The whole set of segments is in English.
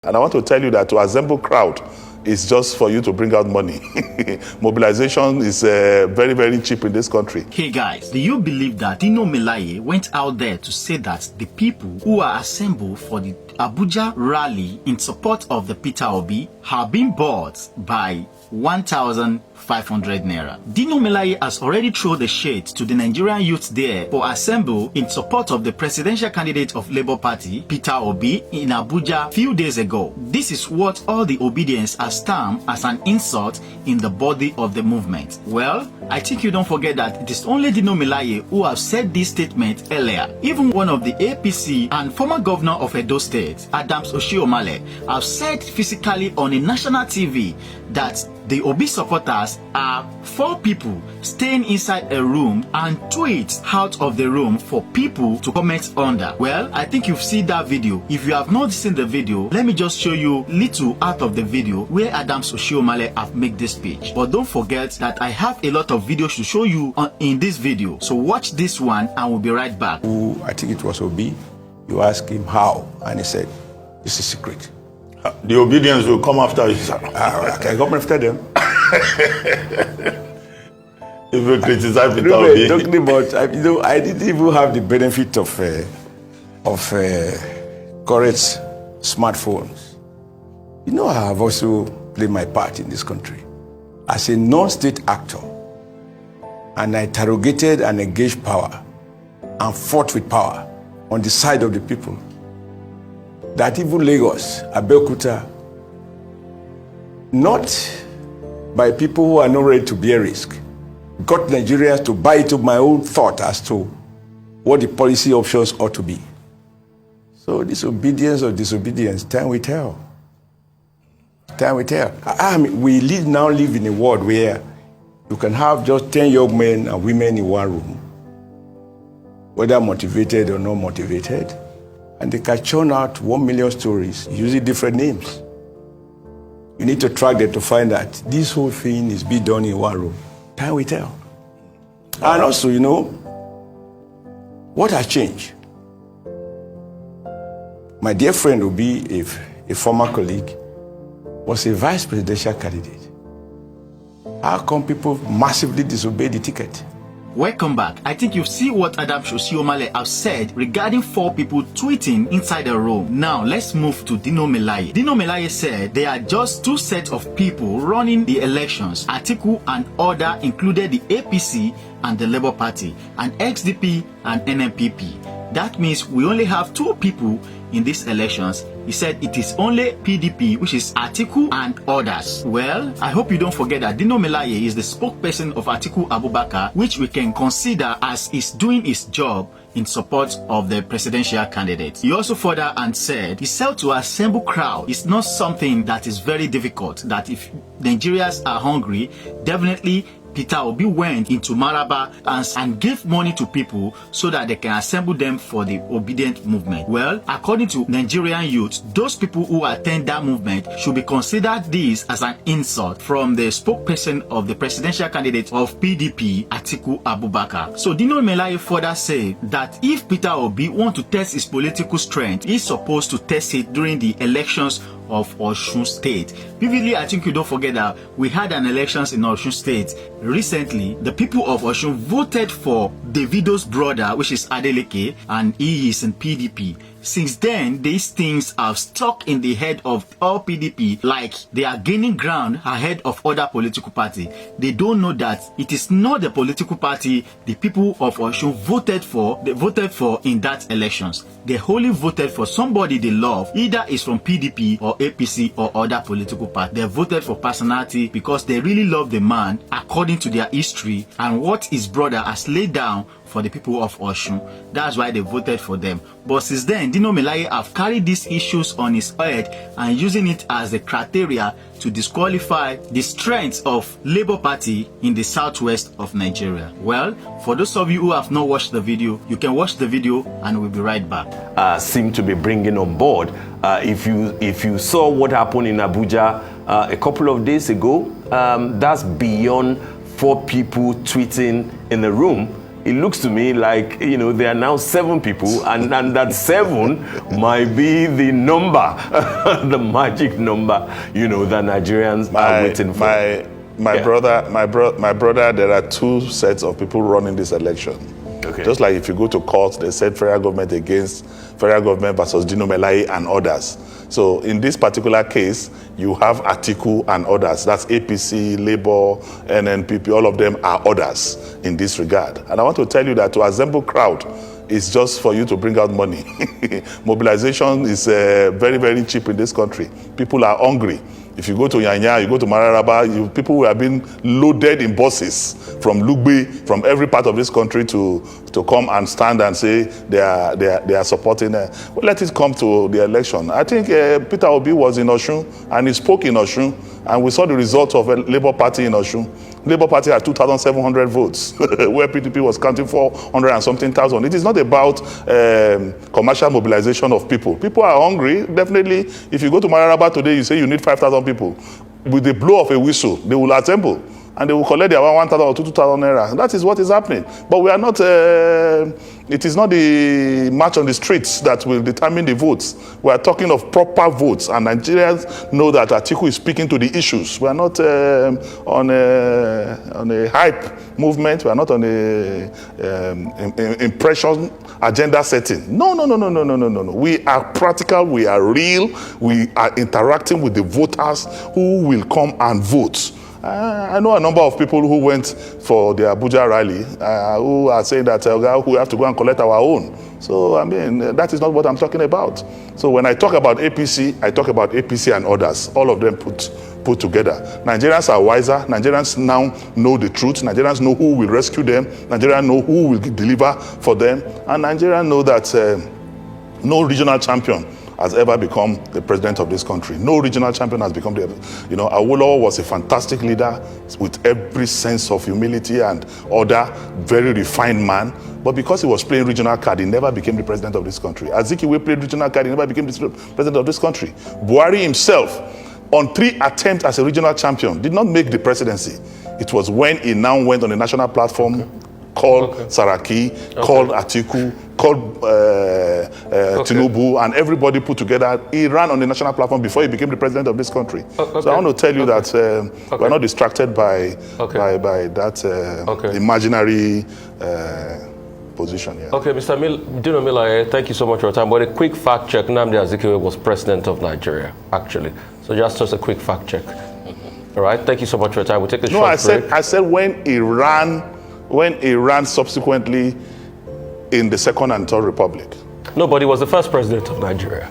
And I want to tell you that to assemble crowd is just for you to bring out money. Mobilization is very, very cheap in this country. Hey guys, do you believe that Dino Melaye went out there to say that the people who are assembled for the Abuja rally in support of the Peter Obi have been bought by 1,500 naira? Dino Melaye has already thrown the shade to the Nigerian youth there for assemble in support of the presidential candidate of Labour Party, Peter Obi, in Abuja few days ago. This is what all the obedience has termed as an insult in the body of the movement. Well, I think you don't forget that it is only Dino Melaye who have said this statement earlier. Even one of the APC and former governor of Edo State, Adams Oshiomhole, have said physically on a national TV that the Obi supporters are 4 people staying inside a room and tweet out of the room for people to comment under. Well, I think you've seen that video. If you have not seen the video, let me just show you little out of the video where Adams Oshiomhole have made this speech. But don't forget that I have a lot of videos to show you in this video. So watch this one and we'll be right back. I think it was Obi. You ask him how, and he said, "This is secret." The obedience will come after you, sir. I can come after them. If you criticize Peter Obi. Talking about, I didn't even have the benefit of correct smartphones. I have also played my part in this country as a non-state actor, and I interrogated and engaged power and fought with power on the side of the people. That even Lagos, Abeokuta, not by people who are not ready to bear risk, got Nigerians to buy into my own thought as to what the policy options ought to be. So disobedience or disobedience, time will tell. Time will tell. We now live in a world where you can have just 10 young men and women in one room, whether motivated or not motivated, and they can churn out 1 million stories using different names. You need to track them to find that this whole thing is being done in one room. Time will tell. And also, what has changed? My dear friend will be a former colleague, was a vice presidential candidate. How come people massively disobey the ticket? Welcome back. I think you see what Adams Oshiomhole have said regarding 4 people tweeting inside a room. Now let's move to Dino Melaye. Dino Melaye said there are just 2 sets of people running the elections. Atiku and other included the APC and the Labour Party, and XDP and NNPP. That means we only have 2 people in these elections. He said it is only PDP, which is Atiku and others. Well, I hope you don't forget that Dino Melaye is the spokesperson of Atiku Abubakar, which we can consider as is doing his job in support of the presidential candidate. He also further and said, he said to assemble crowd is not something that is very difficult, that if Nigerians are hungry, definitely Peter Obi went into Maraba and gave money to people so that they can assemble them for the obedient movement. Well, according to Nigerian youth, those people who attend that movement should be considered this as an insult from the spokesperson of the presidential candidate of PDP, Atiku Abubakar. So Dino Melaye further said that if Peter Obi wants to test his political strength, he's supposed to test it during the elections of Osun State. Vividly, I think you don't forget that we had an elections in Osun State recently. The people of Osun voted for Davido's brother, which is Adeleke, and he is in PDP. Since then, these things have stuck in the head of all PDP like they are gaining ground ahead of other political party. They don't know that it is not the political party the people of Osun voted for in that elections. They only voted for somebody they love, either is from PDP or APC or other political party. They voted for personality because they really love the man according to their history and what his brother has laid down for the people of Osun. That's why they voted for them. But since then, Dino Melaye have carried these issues on his head and using it as a criteria to disqualify the strength of Labour Party in the southwest of Nigeria. Well, for those of you who have not watched the video, you can watch the video and we'll be right back. Seem to be bringing on board. If you saw what happened in Abuja a couple of days ago, that's beyond 4 people tweeting in a room. it looks to me like, there are now 7 people, and that 7 might be the number, the magic number, that Nigerians are waiting for. My brother, there are 2 sets of people running this election. Okay. Just like if you go to court, they said federal government versus Dino Melaye and others. So in this particular case, you have Atiku and others. That's APC, Labour, NNPP, all of them are others in this regard. And I want to tell you that to assemble crowd is just for you to bring out money. Mobilization is very, very cheap in this country. People are hungry. If you go to Yanya, you go to Mararaba, people who have been loaded in buses from Lugbe, from every part of this country to come and stand and say they are supporting. Well, let it come to the election. I think Peter Obi was in Osun and he spoke in Osun, and we saw the result of a Labour Party in Osun. Labour Party had 2,700 votes, where PDP was counting 400 and something thousand. It is not about commercial mobilization of people. People are hungry. Definitely, if you go to Mararaba today, you say you need 5,000 people. With the blow of a whistle, they will assemble and they will collect their 1,000 or 2,000 naira. That is what is happening. But we are not, it is not the march on the streets that will determine the votes. We are talking of proper votes, and Nigerians know that Atiku is speaking to the issues. We are not on a hype movement. We are not on a impression agenda setting. No. We are practical. We are real. We are interacting with the voters who will come and vote. I know a number of people who went for the Abuja rally who are saying that we have to go and collect our own. So, I mean, that is not what I'm talking about. So when I talk about APC, I talk about APC and others, all of them put together. Nigerians are wiser. Nigerians now know the truth. Nigerians know who will rescue them. Nigerians know who will deliver for them. And Nigerians know that no regional champion has ever become the president of this country. No regional champion has become Awolowo was a fantastic leader with every sense of humility and order, very refined man. But because he was playing regional card, he never became the president of this country. Azikiwe played regional card, he never became the president of this country. Buhari himself, on 3 attempts as a regional champion, did not make the presidency. It was when he now went on a national platform, called Saraki, called Atiku, called Tinubu, and everybody put together. He ran on the national platform before he became the president of this country. So I want to tell you that we're not distracted by that imaginary position here. Okay, Mr. Dino Melaye, thank you so much for your time. But a quick fact check, Nnamdi Azikiwe was president of Nigeria, actually. So just a quick fact check. All right, thank you so much for your time. We'll take a short break. I said when he ran subsequently in the Second and Third Republic. No, but he was the first president of Nigeria.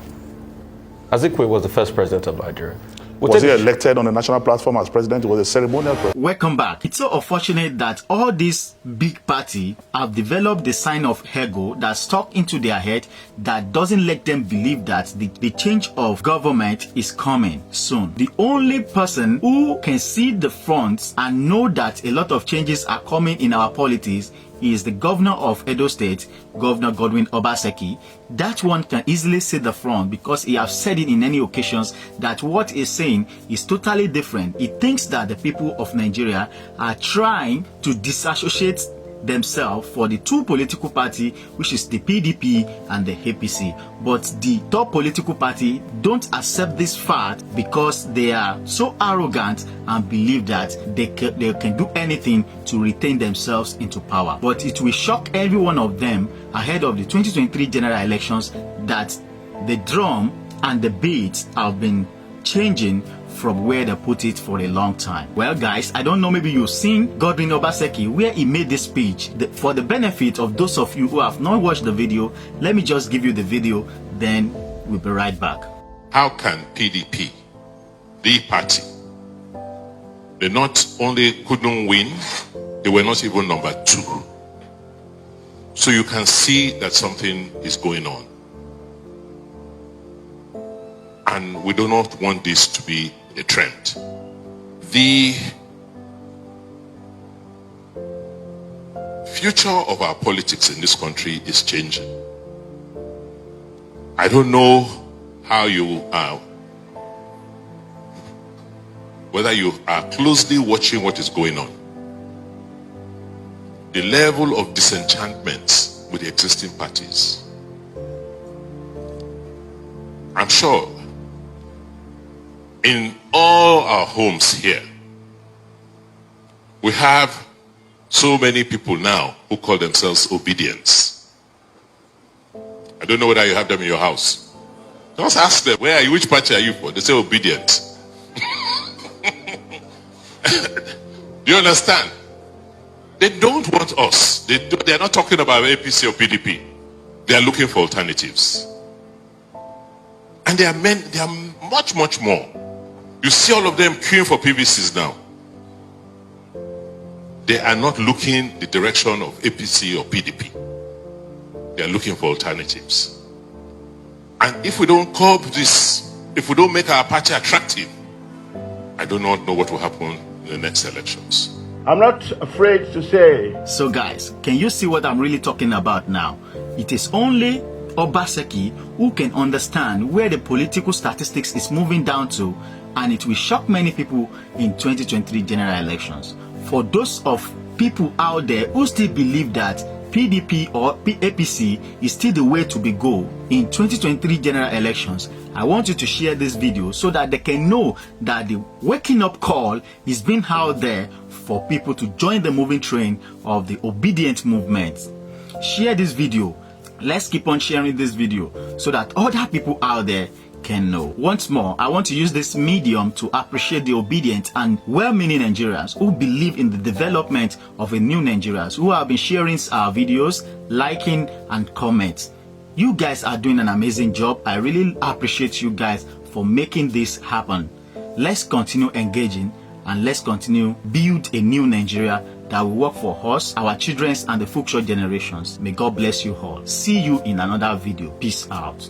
Azikiwe was the first president of Nigeria. Was he elected on the national platform as president? It was a ceremonial president. Welcome back. It's so unfortunate that all these big parties have developed the sign of ego that's stuck into their head that doesn't let them believe that the change of government is coming soon. The only person who can see the front and know that a lot of changes are coming in our politics is the governor of Edo State, Governor Godwin Obaseki. That one can easily see the front because he has said it in many occasions that what he's saying is totally different. He thinks that the people of Nigeria are trying to disassociate themselves for the 2 political parties, which is the PDP and the APC. But the top political party don't accept this fact because they are so arrogant and believe that they can do anything to retain themselves into power. But it will shock every one of them ahead of the 2023 general elections that the drum and the beats have been changing from where they put it for a long time. Well, guys, I don't know, maybe you've seen Godwin Obaseki where he made this speech. For the benefit of those of you who have not watched the video, let me just give you the video, then we'll be right back. How can PDP, the party, they not only couldn't win, they were not even number 2. So you can see that something is going on. And we do not want this to be a trend. The future of our politics in this country is changing. I don't know how you are, whether you are closely watching what is going on. the level of disenchantment with the existing parties. I'm sure in all our homes here, we have so many people now who call themselves obedience. I don't know whether you have them in your house. Just ask them, where are you? Which party are you for? They say obedient. Do you understand? They don't want us. They're not talking about APC or PDP. They are looking for alternatives. And they are much, much more. You see all of them queuing for PVCs now. They are not looking the direction of APC or PDP. They are looking for alternatives. And if we don't curb this, if we don't make our party attractive, I do not know what will happen in the next elections. I'm not afraid to say. So guys, can you see what I'm really talking about now? It is only Obaseki who can understand where the political statistics is moving down to, and it will shock many people in 2023 general elections. For those of people out there who still believe that PDP or APC is still the way to be go in 2023 general elections, I want you to share this video so that they can know that the waking up call is being out there for people to join the moving train of the obedient movement. Share this video. Let's keep on sharing this video so that other people out there can know. Once more, I want to use this medium to appreciate the obedient and well-meaning Nigerians who believe in the development of a new Nigerians, who have been sharing our videos, liking and comments. You guys are doing an amazing job. I really appreciate you guys for making this happen. Let's continue engaging and let's continue build a new Nigeria that will work for us, our children and the future generations. May God bless you all. See you in another video. Peace out.